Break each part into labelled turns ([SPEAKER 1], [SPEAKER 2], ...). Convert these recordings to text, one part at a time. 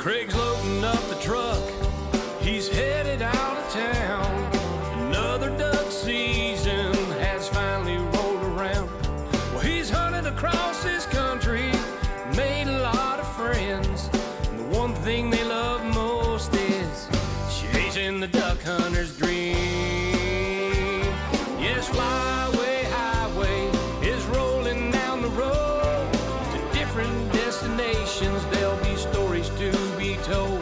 [SPEAKER 1] Craig's loading up the truck. He's headed out of town. Another duck season has finally rolled around. Well, he's hunted across this country, made a lot of friends. And the one thing they love most is chasing the duck hunter's dream. Yes, Flyway Highway is rolling down the road to different destinations. There'll be stories to be told,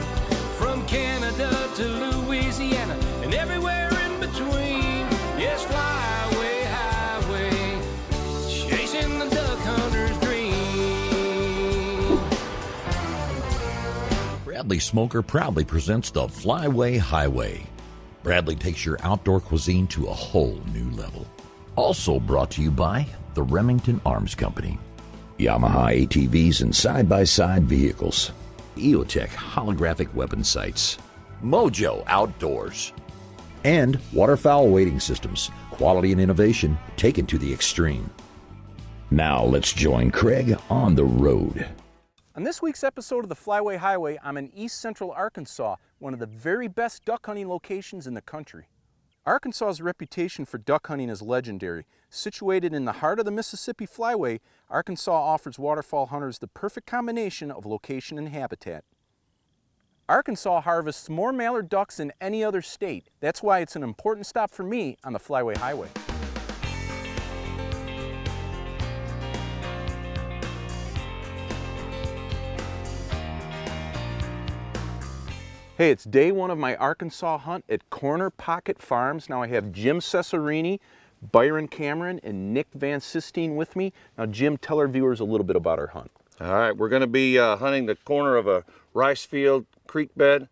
[SPEAKER 1] from Canada to Louisiana and everywhere in between. Yes, Flyway Highway, chasing the duck hunter's dream.
[SPEAKER 2] Bradley Smoker proudly presents the Flyway Highway. Bradley takes your outdoor cuisine to a whole new level. Also brought to you by the Remington Arms Company, Yamaha ATVs and side-by-side vehicles, EOTech holographic weapon sights, Mojo Outdoors, and Waterfowl Wading Systems, quality and innovation taken to the extreme. Now let's join Craig on the road.
[SPEAKER 3] On this week's episode of the Flyway Highway, I'm in East Central Arkansas, one of the very best duck hunting locations in the country. Arkansas's reputation for duck hunting is legendary. Situated in the heart of the Mississippi Flyway, Arkansas offers waterfowl hunters the perfect combination of location and habitat. Arkansas harvests more mallard ducks than any other state. That's why it's an important stop for me on the Flyway Highway. Hey, it's day one of my Arkansas hunt at Corner Pocket Farms. Now I have Jim Cesarini, Byron Cameron, and Nick Van Sistine with me. Now Jim, tell our viewers a little bit about our hunt.
[SPEAKER 4] All right, we're going to be hunting the corner of a rice field creek bed.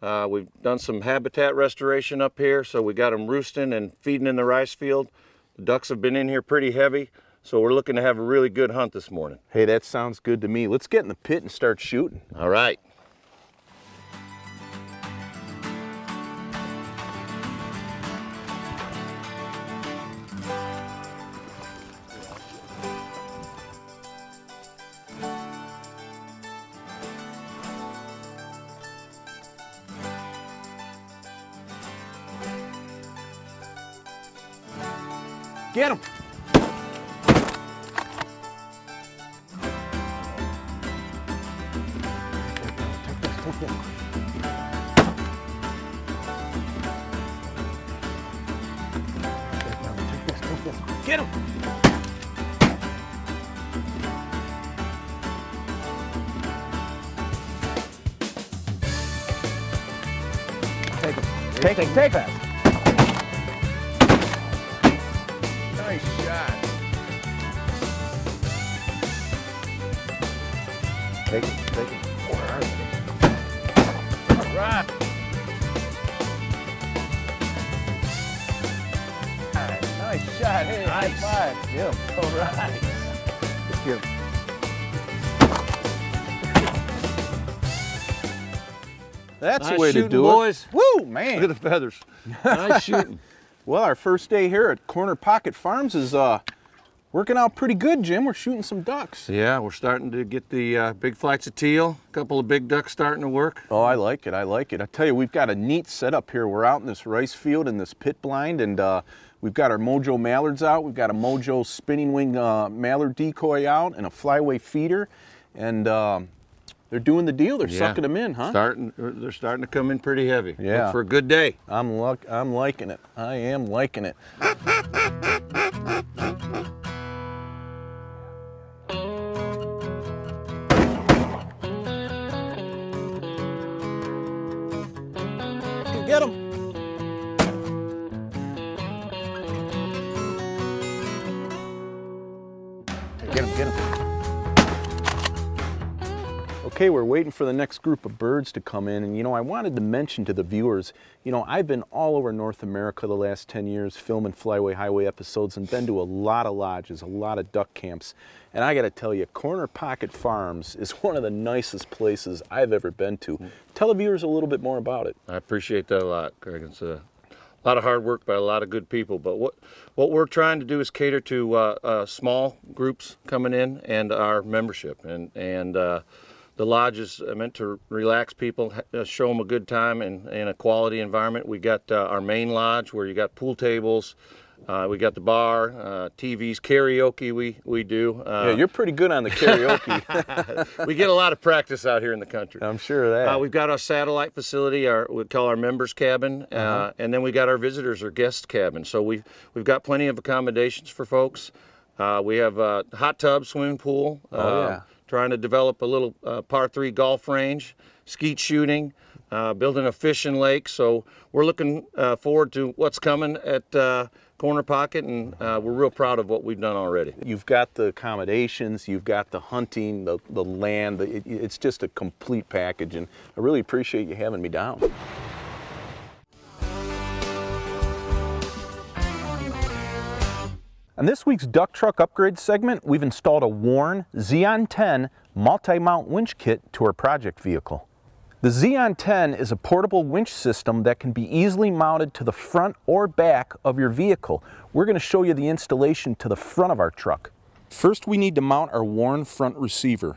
[SPEAKER 4] We've done some habitat restoration up here, so we got them roosting and feeding in the rice field. The ducks have been in here pretty heavy, so we're looking to have a really good hunt this morning.
[SPEAKER 3] Hey, that sounds good to me. Let's get in the pit and start shooting.
[SPEAKER 4] All right.
[SPEAKER 3] Get him! Get him! Take that. Nice shot. Take it. All right. Nice shot. Hey, nice. High five, Jim. All right. Good Jim. That's
[SPEAKER 4] nice
[SPEAKER 3] the way to do
[SPEAKER 4] boys.
[SPEAKER 3] it. Woo, man.
[SPEAKER 4] Look at the feathers. Nice shooting.
[SPEAKER 3] Well, our first day here at Corner Pocket Farms is working out pretty good, Jim. We're shooting some ducks.
[SPEAKER 4] Yeah, we're starting to get the big flights of teal. A couple of big ducks starting to work.
[SPEAKER 3] Oh, I like it. I tell you, we've got a neat setup here. We're out in this rice field in this pit blind, and we've got our Mojo mallards out. We've got a Mojo spinning wing mallard decoy out and a flyway feeder, and they're doing the deal. They're sucking them in, huh?
[SPEAKER 4] They're starting to come in pretty heavy.
[SPEAKER 3] Yeah.
[SPEAKER 4] Look for a good day.
[SPEAKER 3] I'm liking it. I am liking it. Get him. Get him. Okay, we're waiting for the next group of birds to come in, and I wanted to mention to the viewers, I've been all over North America the last 10 years filming Flyway Highway episodes and been to a lot of lodges, a lot of duck camps, and I gotta tell you, Corner Pocket Farms is one of the nicest places I've ever been to. Tell the viewers a little bit more about it.
[SPEAKER 4] I appreciate that a lot, Craig. It's a lot of hard work by a lot of good people, but what we're trying to do is cater to small groups coming in and our membership, and The lodge is meant to relax people, show them a good time and a quality environment. We got our main lodge where you got pool tables. We got the bar, TVs, karaoke we do.
[SPEAKER 3] Yeah, you're pretty good on the karaoke.
[SPEAKER 4] We get a lot of practice out here in the country.
[SPEAKER 3] I'm sure of that.
[SPEAKER 4] We've got our satellite facility, we call our members cabin, and then we got our visitors or guest cabin. So we've got plenty of accommodations for folks. We have a hot tub, swimming pool. Trying to develop a little par 3 golf range, skeet shooting, building a fishing lake. So we're looking forward to what's coming at Corner Pocket, and we're real proud of what we've done already.
[SPEAKER 3] You've got the accommodations, you've got the hunting, the land. It's just a complete package, and I really appreciate you having me down. On this week's Duck Truck Upgrade segment, we've installed a Warn Xeon 10 multi-mount winch kit to our project vehicle. The Xeon 10 is a portable winch system that can be easily mounted to the front or back of your vehicle. We're going to show you the installation to the front of our truck. First, we need to mount our Warn front receiver.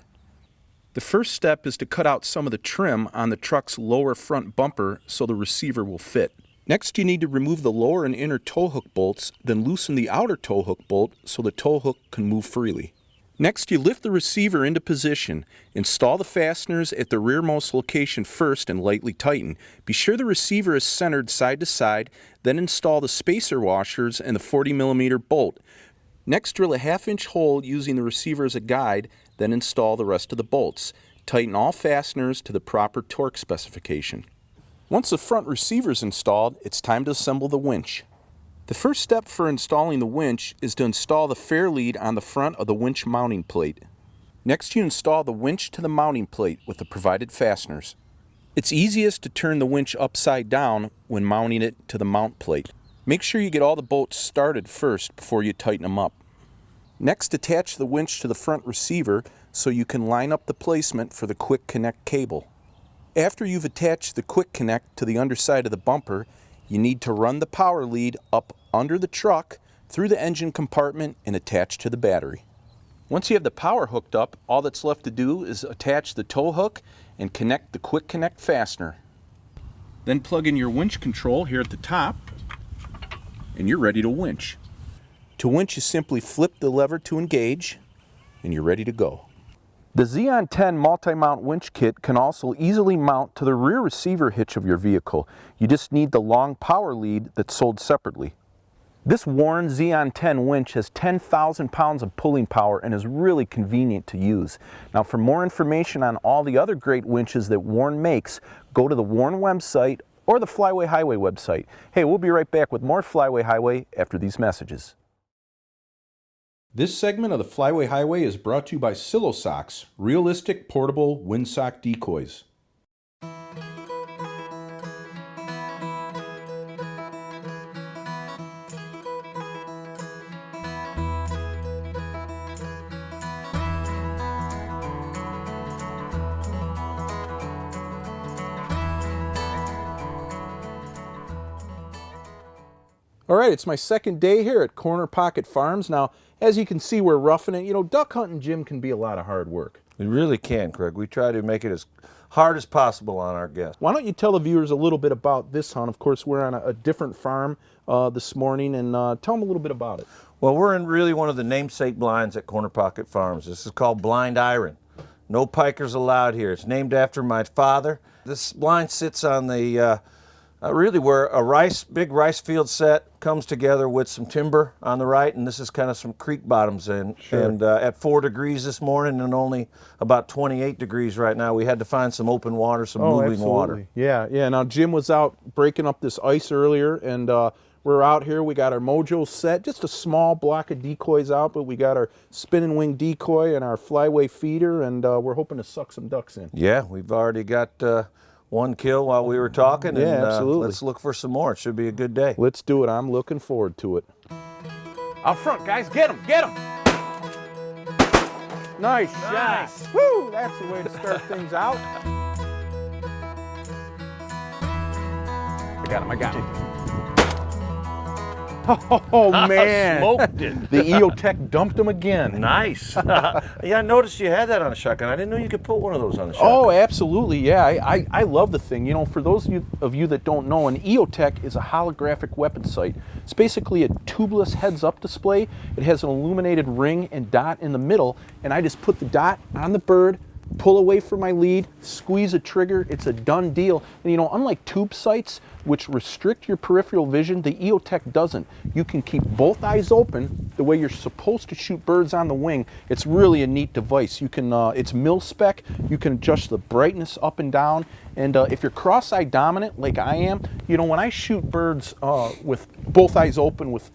[SPEAKER 3] The first step is to cut out some of the trim on the truck's lower front bumper so the receiver will fit. Next, you need to remove the lower and inner tow hook bolts, then loosen the outer tow hook bolt so the tow hook can move freely. Next, you lift the receiver into position. Install the fasteners at the rearmost location first and lightly tighten. Be sure the receiver is centered side to side, then install the spacer washers and the 40mm bolt. Next, drill a 1/2-inch hole using the receiver as a guide, then install the rest of the bolts. Tighten all fasteners to the proper torque specification. Once the front receiver is installed, it's time to assemble the winch. The first step for installing the winch is to install the fair lead on the front of the winch mounting plate. Next, you install the winch to the mounting plate with the provided fasteners. It's easiest to turn the winch upside down when mounting it to the mount plate. Make sure you get all the bolts started first before you tighten them up. Next, attach the winch to the front receiver so you can line up the placement for the quick connect cable. After you've attached the quick connect to the underside of the bumper, you need to run the power lead up under the truck, through the engine compartment, and attach to the battery. Once you have the power hooked up, all that's left to do is attach the tow hook and connect the quick connect fastener. Then plug in your winch control here at the top, and you're ready to winch. To winch, you simply flip the lever to engage, and you're ready to go. The Xeon 10 multi-mount winch kit can also easily mount to the rear receiver hitch of your vehicle. You just need the long power lead that's sold separately. This Warn Xeon 10 winch has 10,000 pounds of pulling power and is really convenient to use. Now, for more information on all the other great winches that Warn makes, go to the Warn website or the Flyway Highway website. Hey, we'll be right back with more Flyway Highway after these messages. This segment of the Flyway Highway is brought to you by Silosocks, realistic portable windsock decoys. All right, it's my second day here at Corner Pocket Farms. Now, as you can see, we're roughing it. You know, duck hunting, Jim, can be a lot of hard work.
[SPEAKER 4] We really can, Craig. We try to make it as hard as possible on our guests.
[SPEAKER 3] Why don't you tell the viewers a little bit about this hunt? Of course, we're on a different farm this morning, and tell them a little bit about it.
[SPEAKER 4] Well, we're in really one of the namesake blinds at Corner Pocket Farms. This is called Blind Iron. No pikers allowed here. It's named after my father. This blind sits on the really where a big rice field set comes together with some timber on the right, and this is kind of some creek bottoms in.
[SPEAKER 3] Sure.
[SPEAKER 4] And at 4 degrees this morning and only about 28 degrees right now, we had to find some open water, some moving water.
[SPEAKER 3] Yeah. Now, Jim was out breaking up this ice earlier, and we're out here. We got our Mojo set, just a small block of decoys out, but we got our spinning wing decoy and our flyway feeder, and we're hoping to suck some ducks in.
[SPEAKER 4] Yeah, we've already got one kill while we were talking, and
[SPEAKER 3] absolutely.
[SPEAKER 4] Let's look for some more. It should be a good day.
[SPEAKER 3] Let's do it. I'm looking forward to it. Out front, guys. Get him. Get him. Nice shot. Woo! That's the way to start things out. I got him. Oh, man.
[SPEAKER 4] Smoked it.
[SPEAKER 3] The EOTech dumped them again.
[SPEAKER 4] Nice. Yeah, I noticed you had that on a shotgun. I didn't know you could put one of those on a shotgun.
[SPEAKER 3] Oh, absolutely. Yeah, I love the thing. You know, for those of you that don't know, an EOTech is a holographic weapon sight. It's basically a tubeless heads-up display. It has an illuminated ring and dot in the middle, and I just put the dot on the bird, pull away from my lead, squeeze a trigger, it's a done deal. And you know, unlike tube sights, which restrict your peripheral vision, the EOTech doesn't. You can keep both eyes open the way you're supposed to shoot birds on the wing. It's really a neat device. You can, it's mil-spec, you can adjust the brightness up and down, and if you're cross-eye dominant like I am, you know, when I shoot birds with both eyes open with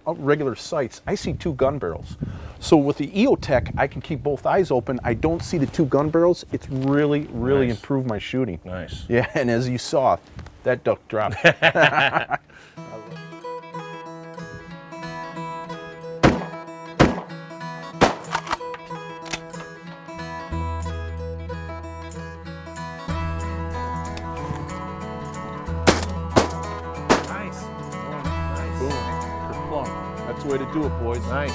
[SPEAKER 3] regular sights, I see 2 gun barrels. So with the EOTech, I can keep both eyes open. I don't see the 2 gun barrels. It's really
[SPEAKER 4] Nice.
[SPEAKER 3] improved my shooting.
[SPEAKER 4] Nice.
[SPEAKER 3] Yeah, and as you saw, that duck dropped.
[SPEAKER 4] Nice.
[SPEAKER 3] Boom. Kerplunk. That's the way to do it, boys.
[SPEAKER 4] Nice.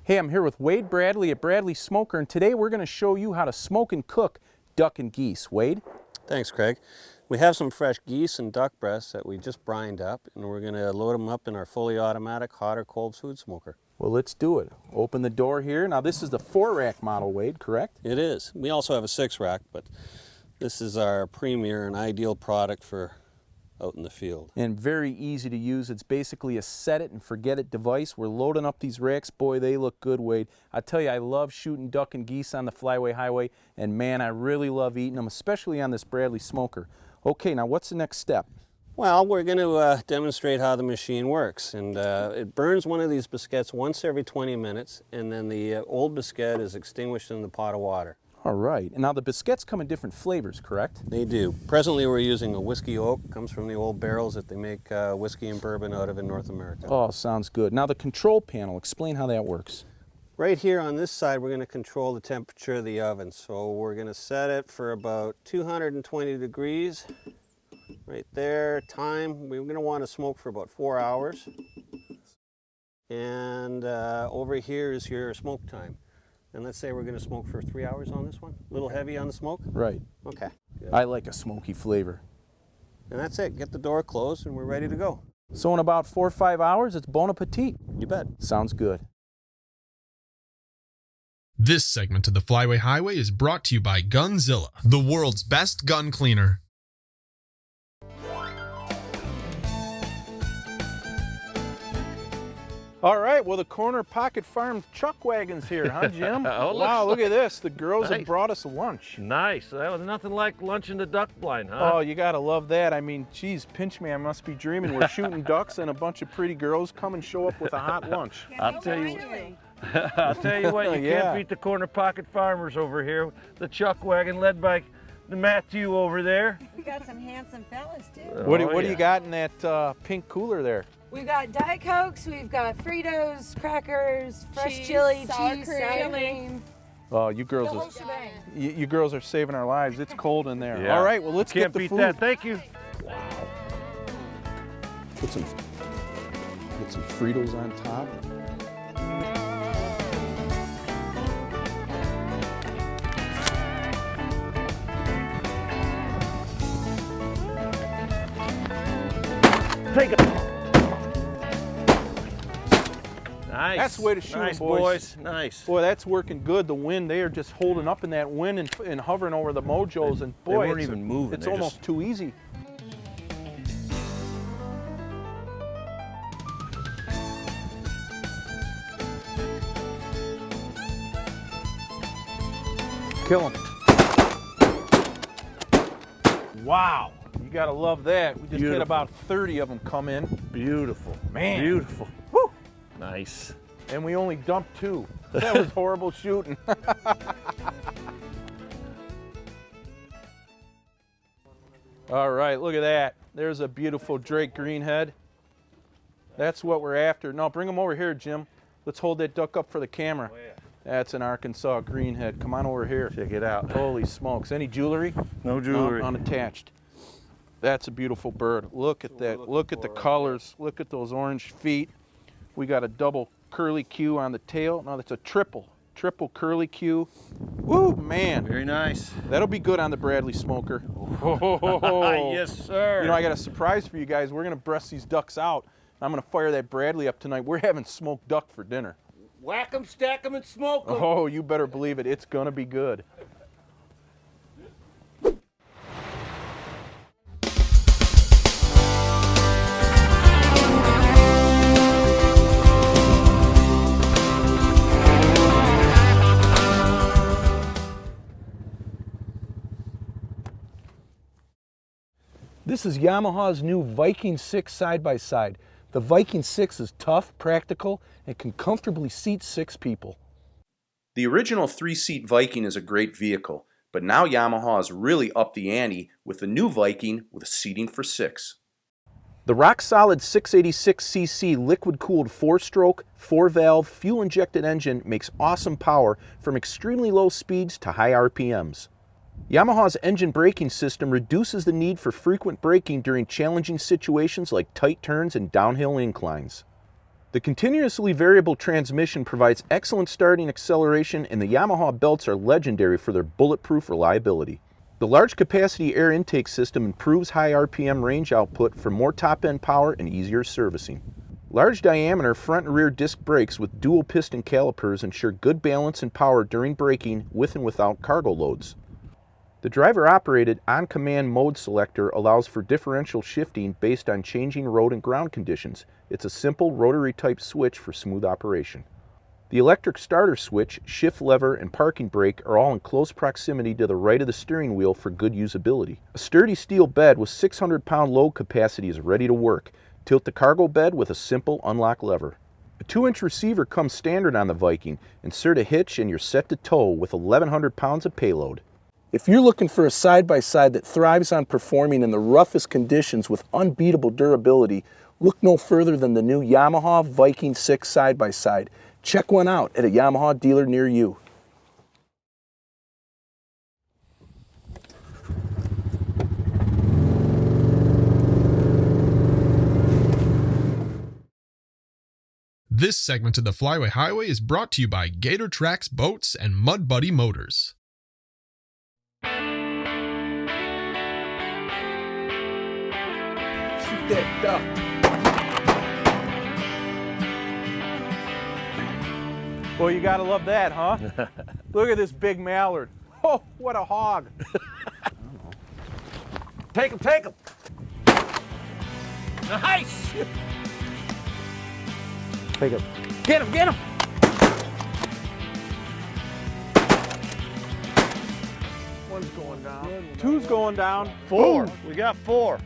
[SPEAKER 3] Hey, I'm here with Wade Bradley at Bradley Smoker, and today we're going to show you how to smoke and cook duck and geese. Wade?
[SPEAKER 5] Thanks, Craig. We have some fresh geese and duck breasts that we just brined up, and we're going to load them up in our fully automatic hot or cold food smoker.
[SPEAKER 3] Well, let's do it. Open the door here. Now, this is the 4-rack model, Wade, correct?
[SPEAKER 5] It is. We also have a 6-rack, but this is our premier and ideal product for out in the field.
[SPEAKER 3] And very easy to use. It's basically a set it and forget it device. We're loading up these racks. Boy, they look good, Wade. I tell you, I love shooting duck and geese on the Flyway Highway, and man, I really love eating them, especially on this Bradley Smoker. Okay, now what's the next step?
[SPEAKER 5] Well, we're going to demonstrate how the machine works, and it burns one of these biscuits once every 20 minutes, and then the old biscuit is extinguished in the pot of water.
[SPEAKER 3] All right, and now the biscuits come in different flavors, correct?
[SPEAKER 5] They do. Presently we're using a whiskey oak. Comes from the old barrels that they make whiskey and bourbon out of in North America.
[SPEAKER 3] Oh, sounds good. Now the control panel, explain how that works.
[SPEAKER 5] Right here on this side, we're going to control the temperature of the oven. So we're going to set it for about 220 degrees. Right there, time, we're going to want to smoke for about 4 hours. And over here is your smoke time. And let's say we're going to smoke for 3 hours on this one. A little heavy on the smoke?
[SPEAKER 3] Right.
[SPEAKER 5] Okay. Good.
[SPEAKER 3] I like a smoky flavor.
[SPEAKER 5] And that's it. Get the door closed and we're ready to go.
[SPEAKER 3] So in about 4 or 5 hours, it's bon appetit.
[SPEAKER 5] You bet.
[SPEAKER 3] Sounds good.
[SPEAKER 6] This segment of the Flyway Highway is brought to you by Gunzilla, the world's best gun cleaner.
[SPEAKER 3] All right, well, the Corner Pocket Farm Chuck Wagon's here, huh, Jim?
[SPEAKER 4] Oh,
[SPEAKER 3] wow, look at this. The girls
[SPEAKER 4] Nice.
[SPEAKER 3] have brought us lunch.
[SPEAKER 4] Nice. That was nothing like lunch in the duck blind, huh?
[SPEAKER 3] Oh, you gotta love that. I mean, geez, Pinch Man must be dreaming. We're shooting ducks and a bunch of pretty girls come and show up with a hot lunch.
[SPEAKER 4] I'll tell you what, you
[SPEAKER 3] Yeah.
[SPEAKER 4] can't beat the Corner Pocket Farmers over here. The Chuck Wagon led by the Matthew over there.
[SPEAKER 7] We got some handsome fellas too.
[SPEAKER 3] What do
[SPEAKER 4] Oh,
[SPEAKER 3] you
[SPEAKER 4] yeah.
[SPEAKER 3] got in that pink cooler there?
[SPEAKER 7] We've got Diet Cokes, we've got Fritos, crackers, fresh
[SPEAKER 8] Cheese,
[SPEAKER 7] chili,
[SPEAKER 8] sour
[SPEAKER 7] cheese,
[SPEAKER 8] cream.
[SPEAKER 7] sour cream.
[SPEAKER 3] Oh, you girls,
[SPEAKER 7] The whole
[SPEAKER 3] are,
[SPEAKER 7] shebang.
[SPEAKER 3] you girls are saving our lives. It's cold in there.
[SPEAKER 4] Yeah.
[SPEAKER 3] All right, well, let's
[SPEAKER 4] Can't
[SPEAKER 3] get the
[SPEAKER 4] beat
[SPEAKER 3] food.
[SPEAKER 4] that. Thank you.
[SPEAKER 3] Put some Fritos on top.
[SPEAKER 4] Take it. Nice.
[SPEAKER 3] That's the way to shoot 'em,
[SPEAKER 4] nice,
[SPEAKER 3] boys.
[SPEAKER 4] Nice.
[SPEAKER 3] Boy, that's working good. The wind, they are just holding up in that wind and hovering over the mojos. And boy,
[SPEAKER 4] weren't
[SPEAKER 3] it's,
[SPEAKER 4] even moving.
[SPEAKER 3] It's
[SPEAKER 4] They're
[SPEAKER 3] almost
[SPEAKER 4] just-
[SPEAKER 3] too easy. Kill him. Wow. You gotta love that. We just
[SPEAKER 4] Beautiful.
[SPEAKER 3] had about 30 of them come in.
[SPEAKER 4] Beautiful.
[SPEAKER 3] Man.
[SPEAKER 4] Beautiful.
[SPEAKER 3] Woo.
[SPEAKER 4] Nice.
[SPEAKER 3] And we only dumped 2. That was horrible shooting. All right, look at that. There's a beautiful Drake greenhead. That's what we're after. No, bring them over here, Jim. Let's hold that duck up for the camera. That's an Arkansas greenhead. Come on over here.
[SPEAKER 4] Check it out.
[SPEAKER 3] Holy smokes. Any jewelry?
[SPEAKER 4] No jewelry.
[SPEAKER 3] No, unattached. That's a beautiful bird. Look at that. Look at the colors. Look at those orange feet. We got a double curly Q on the tail. No, that's a triple curly Q. Woo, man.
[SPEAKER 4] Very nice.
[SPEAKER 3] That'll be good on the Bradley smoker.
[SPEAKER 4] Yes, sir.
[SPEAKER 3] You know, I got a surprise for you guys. We're going to breast these ducks out. I'm going to fire that Bradley up tonight. We're having smoked duck for dinner.
[SPEAKER 4] Whack 'em, stack 'em, and smoke 'em.
[SPEAKER 3] Oh, you better believe it. It's going to be good. This is Yamaha's new Viking 6 side-by-side. The Viking 6 is tough, practical, and can comfortably seat 6 people. The original 3-seat Viking is a great vehicle, but now Yamaha has really upped the ante with the new Viking with seating for 6. The rock-solid 686cc liquid-cooled 4-stroke, 4-valve, fuel-injected engine makes awesome power from extremely low speeds to high RPMs. Yamaha's engine braking system reduces the need for frequent braking during challenging situations like tight turns and downhill inclines. The continuously variable transmission provides excellent starting acceleration, and the Yamaha belts are legendary for their bulletproof reliability. The large capacity air intake system improves high RPM range output for more top-end power and easier servicing. Large diameter front and rear disc brakes with dual piston calipers ensure good balance and power during braking with and without cargo loads. The driver-operated on-command mode selector allows for differential shifting based on changing road and ground conditions. It's a simple rotary-type switch for smooth operation. The electric starter switch, shift lever, and parking brake are all in close proximity to the right of the steering wheel for good usability. A sturdy steel bed with 600-pound load capacity is ready to work. Tilt the cargo bed with a simple unlock lever. A 2-inch receiver comes standard on the Viking. Insert a hitch and you're set to tow with 1,100 pounds of payload. If you're looking for a side-by-side that thrives on performing in the roughest conditions with unbeatable durability, look no further than the new Yamaha Viking 6 side-by-side. Check one out at a Yamaha dealer near you.
[SPEAKER 6] This segment of the Flyway Highway is brought to you by Gator Tracks Boats and Mud Buddy Motors.
[SPEAKER 3] Shoot that duck. Well, you gotta love that, huh? Look at this big mallard. Oh, what a hog.
[SPEAKER 4] Take 'em, take 'em. Nice.
[SPEAKER 3] Take him. Get him, get him. One's going down. Two's going down.
[SPEAKER 4] 4.
[SPEAKER 3] Boom.
[SPEAKER 4] We got 4.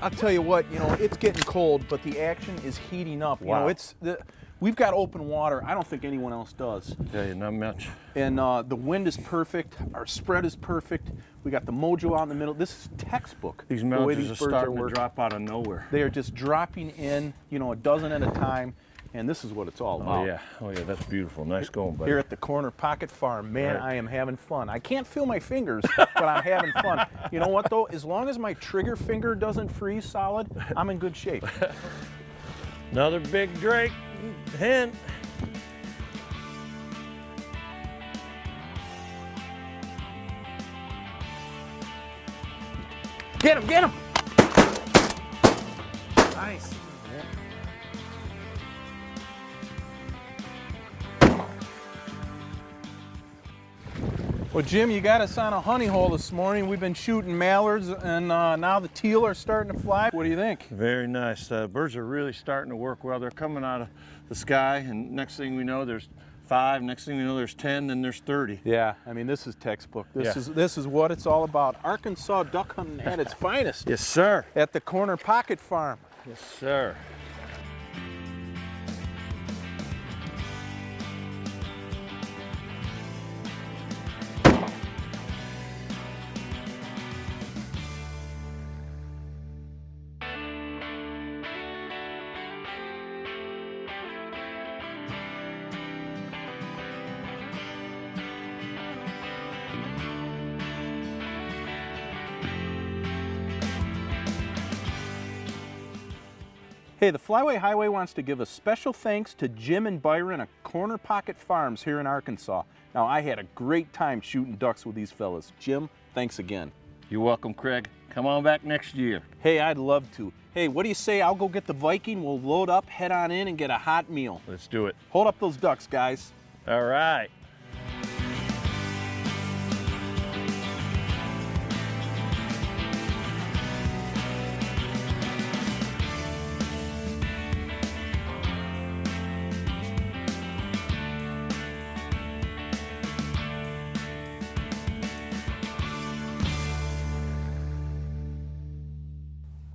[SPEAKER 3] I'll tell you what, you know, it's getting cold, but the action is heating up.
[SPEAKER 4] Wow.
[SPEAKER 3] You know, we've got open water. I don't think anyone else does.
[SPEAKER 4] Tell you, not much.
[SPEAKER 3] And the wind is perfect. Our spread is perfect. We got the mojo out in the middle. This is textbook.
[SPEAKER 4] These
[SPEAKER 3] the way
[SPEAKER 4] mountains
[SPEAKER 3] these
[SPEAKER 4] are
[SPEAKER 3] birds
[SPEAKER 4] starting to
[SPEAKER 3] working.
[SPEAKER 4] drop out of nowhere.
[SPEAKER 3] They are just dropping in, you know, a dozen at a time. And this is what it's all about.
[SPEAKER 4] Oh yeah, that's beautiful. Nice going, buddy.
[SPEAKER 3] Here at the Corner Pocket Farm, man,
[SPEAKER 4] Right.
[SPEAKER 3] I am having fun. I can't feel my fingers, but I'm having fun. You know what though? As long as my trigger finger doesn't freeze solid, I'm in good shape.
[SPEAKER 4] Another big Drake hen.
[SPEAKER 3] Get him, get him! Nice. Well, Jim, you got us on a honey hole this morning. We've been shooting mallards, and now the teal are starting to fly. What do you think?
[SPEAKER 4] Very nice. Birds are really starting to work well. They're coming out of the sky, and next thing we know, there's 5. Next thing we know, there's 10. Then there's 30.
[SPEAKER 3] Yeah, I mean, this is textbook.
[SPEAKER 4] Yeah.
[SPEAKER 3] This is what it's all about. Arkansas duck hunting at its finest.
[SPEAKER 4] Yes, sir.
[SPEAKER 3] At the Corner Pocket Farm.
[SPEAKER 4] Yes, sir.
[SPEAKER 3] Hey, the Flyway Highway wants to give a special thanks to Jim and Byron at Corner Pocket Farms here in Arkansas. Now, I had a great time shooting ducks with these fellas. Jim, thanks again.
[SPEAKER 4] You're welcome, Craig. Come on back next year.
[SPEAKER 3] Hey, I'd love to. Hey, what do you say I'll go get the Viking, we'll load up, head on in, and get a hot meal.
[SPEAKER 4] Let's do it.
[SPEAKER 3] Hold up those ducks, guys.
[SPEAKER 4] All right.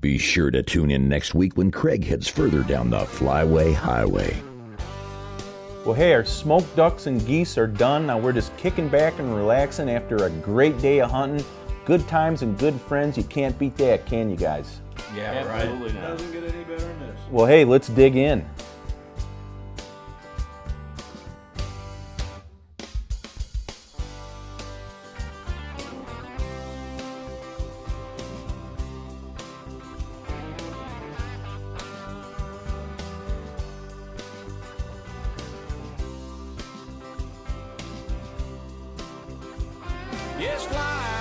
[SPEAKER 2] Be sure to tune in next week when Craig heads further down the Flyway Highway.
[SPEAKER 3] Well, hey, our smoked ducks and geese are done. Now we're just kicking back and relaxing after a great day of hunting. Good times and good friends. You can't beat that, can you guys?
[SPEAKER 4] Yeah, right.
[SPEAKER 1] Doesn't get any better than this.
[SPEAKER 3] Well, hey, let's dig in.
[SPEAKER 1] Yes, fly